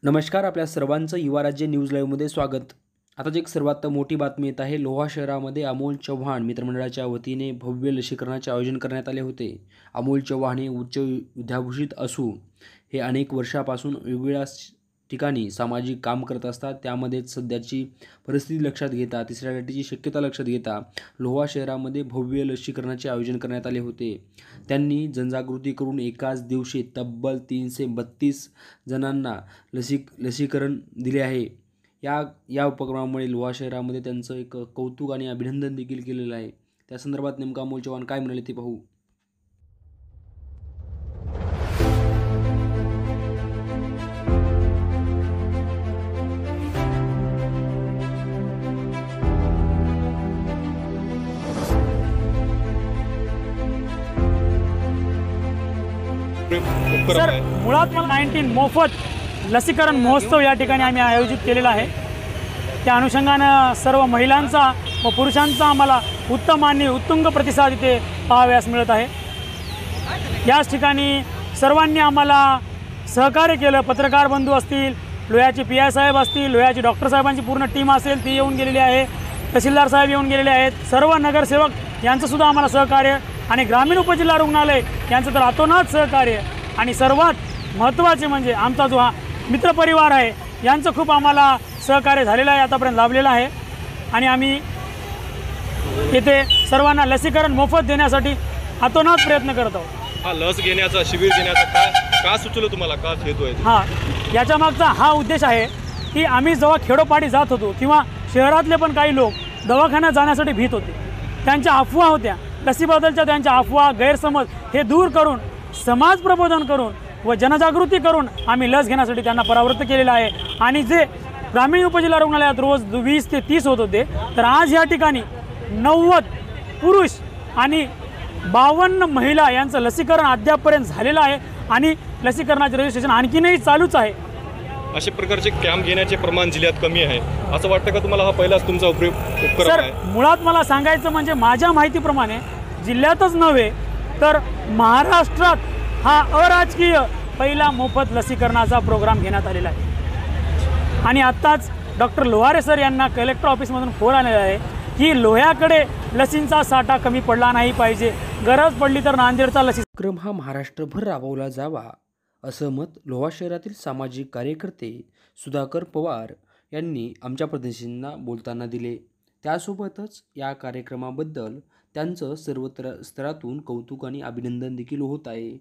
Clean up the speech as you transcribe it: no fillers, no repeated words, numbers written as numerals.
नमस्कार, आपल्या सर्वांचं युवा राज्य न्यूज लाईव्हमध्ये स्वागत। आता एक सर्वात मोठी बातमी येत आहे। लोहा शहरामध्ये अमोल चव्हाण मित्रमंडळाच्या वतीने भव्य लसीकरणाचे आयोजन करण्यात आले होते। अमोल चव्हाण हे उच्च विद्याभूषित असून हे अनेक वर्षापासून वेगवेगळ्या ठिकाणी सामाजिक काम करत असतात। त्यामध्येच सध्याची परिस्थिती लक्षात घेता, तिसऱ्या लाटेची शक्यता लक्षात घेता लोहा शहरामध्ये भव्य लसीकरणाचे आयोजन करण्यात आले होते। त्यांनी जनजागृती करून एकाच दिवशी तब्बल 332 जणांना लसीकरण दिले आहे। या उपक्रमामुळे लोहा शहरामध्ये त्यांचं एक कौतुक आणि अभिनंदन देखील केलेलं आहे। त्या संदर्भात नेमका अमोल चव्हाण काय म्हणाले ते पाहू। सर, मुळात मला 19 मोफत लसीकरण महोत्सव या ठिकाणी आम्ही आयोजित केलेला आहे। त्या अनुषंगानं सर्व महिलांचा व पुरुषांचा आम्हाला उत्तम आणि उत्तुंग प्रतिसाद इथे पाहावयास मिळत आहे। याच ठिकाणी सर्वांनी आम्हाला सहकार्य केलं। पत्रकार बंधू असतील, लोह्याचे PI साहेब असतील, लोह्याचे डॉक्टर साहेबांची पूर्ण टीम असेल ती येऊन गेलेली आहे, तहसीलदार साहेब येऊन गेलेले आहेत, सर्व नगरसेवक यांचंसुद्धा आम्हाला सहकार्य आणि ग्रामीण उपजिल्हा रुग्णालय यांचं तर अतोनात सहकार्य आणि सर्वात महत्त्वाचे म्हणजे आमचा जो हा मित्रपरिवार आहे यांचं खूप आम्हाला सहकार्य झालेलं आहे, आतापर्यंत लाभलेलं आहे। आणि आम्ही येथे सर्वांना लसीकरण मोफत देण्यासाठी अतोनात प्रयत्न करत आहोत। हा लस घेण्याचा शिबिर घेण्याचा का सुचलं तुम्हाला, का हेतू आहे? याच्या मागचा हा उद्देश आहे की आम्ही जेव्हा खेडोपाडी जात होतो किंवा शहरातले पण काही लोक दवाखान्यात जाण्यासाठी भीत होते, त्यांच्या अफवा होत्या, लसीबद्दलच्या त्यांच्या अफवा गैरसमज हे दूर करून समाज प्रबोधन करून व जनजागृती करून आम्ही लस घेण्यासाठी त्यांना परावृत्त केलेलं आहे। आणि जे ग्रामीण उपजिल्हा रुग्णालयात रोज 20 ते 30 होत होते, तर आज या ठिकाणी 90 पुरुष आणि 52 महिला यांचं लसीकरण अद्यापपर्यंत झालेलं आहे आणि लसीकरणाचे रजिस्ट्रेशन आणखीनही चालूच आहे। अशा प्रकारचे कॅम्प घेण्याचे प्रमाण जिल्ह्यात कमी आहे असं वाटतं का तुम्हाला? हा पहिलाच तुमचा उपक्रम सर, आहे? मुळात मला सांगायचं म्हणजे माझ्या माहितीप्रमाणे जिल्ह्यातच नव्हे तर महाराष्ट्रात हा अराजकीय पहिला मोफत लसीकरणाचा प्रोग्राम घेण्यात आलेला आहे। आणि आत्ताच डॉक्टर लोहारे सर यांना कलेक्टर ऑफिसमधून फोन आलेला आहे की लोह्याकडे लसींचा साठा कमी पडला नाही पाहिजे, गरज पडली तर नांदेडचा लसीकरण हा महाराष्ट्रभर राबवला जावा असं मत लोहा शहरातील सामाजिक कार्यकर्ते सुधाकर पवार यांनी आमच्या प्रतिनिधींना बोलताना दिले। त्यासोबतच या कार्यक्रमाबद्दल त्यांचं सर्व स्तरातून कौतुक आणि अभिनंदन देखील होत आहे।